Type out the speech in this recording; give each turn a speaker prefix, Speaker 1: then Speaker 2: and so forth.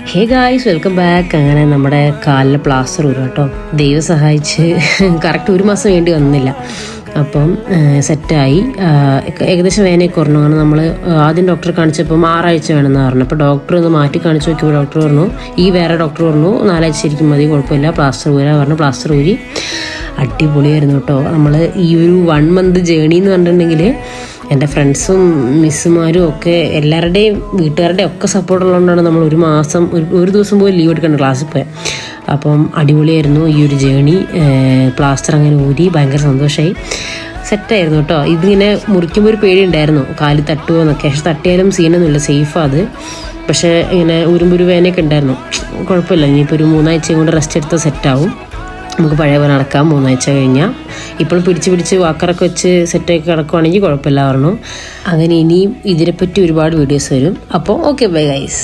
Speaker 1: Hey guys, welcome back. അങ്ങനെ നമ്മുടെ കാലിലെ പ്ലാസ്റ്റർ വരും കേട്ടോ. ദൈവം സഹായിച്ച് കറക്റ്റ് 1 മാസം വേണ്ടി വന്നില്ല. അപ്പം സെറ്റായി. ഏകദേശം വേദനയൊക്കെ കുറഞ്ഞു. കാരണം നമ്മൾ ആദ്യം ഡോക്ടറെ കാണിച്ചപ്പം 6 ആഴ്ച വേണമെന്ന് പറഞ്ഞു. അപ്പോൾ ഡോക്ടർ ഒന്ന് മാറ്റി കാണിച്ച് നോക്കിയപ്പോൾ ഡോക്ടർ പറഞ്ഞു, വേറെ ഡോക്ടർ പറഞ്ഞു 4 ആഴ്ച ശരിക്കും മതി, കുഴപ്പമില്ല, പ്ലാസ്റ്റർ ഊരാ പറഞ്ഞു. പ്ലാസ്റ്റർ ഊരി അടിപൊളിയായിരുന്നു കേട്ടോ. നമ്മൾ ഈ ഒരു 1 മന്ത് ജേണി എന്ന് പറഞ്ഞിട്ടുണ്ടെങ്കിൽ എൻ്റെ ഫ്രണ്ട്സും മിസ്സുമാരും ഒക്കെ എല്ലാവരുടെയും വീട്ടുകാരുടെയും ഒക്കെ സപ്പോർട്ടുള്ളതുകൊണ്ടാണ് നമ്മൾ 1 മാസം ഒരു ദിവസം പോയി ലീവ് എടുക്കേണ്ട ക്ലാസ്സിൽ പോയത്. അപ്പം അടിപൊളിയായിരുന്നു ഈ ഒരു ജേണി. പ്ലാസ്റ്റർ അങ്ങനെ ഊരി ഭയങ്കര സന്തോഷമായി, സെറ്റായിരുന്നു കേട്ടോ. ഇതിങ്ങനെ മുറിക്കുമ്പോൾ ഒരു പേടിയുണ്ടായിരുന്നു, കാല് തട്ടുമോ എന്നൊക്കെ. പക്ഷെ തട്ടിയാലും സീനൊന്നുമില്ല, സേഫാണ് അത്. പക്ഷേ ഇങ്ങനെ ഊരുമ്പോൾ ഒരു വേദനയൊക്കെ ഉണ്ടായിരുന്നു. കുഴപ്പമില്ല, ഇനിയിപ്പോൾ ഒരു 3 ആഴ്ചയും കൊണ്ട് റെസ്റ്റ് എടുത്താൽ സെറ്റാവും. നമുക്ക് പഴയ പോലെ നടക്കാം 3 ആഴ്ച കഴിഞ്ഞാൽ. ഇപ്പോഴും പിടിച്ച് വാക്കറൊക്കെ വെച്ച് സെറ്റാക്കി കിടക്കുവാണെങ്കിൽ കുഴപ്പമില്ല പറഞ്ഞു. അങ്ങനെ ഇനിയും ഇതിനെപ്പറ്റി ഒരുപാട് വീഡിയോസ് വരും. അപ്പോൾ ഓക്കെ, ബൈ ഗൈസ്.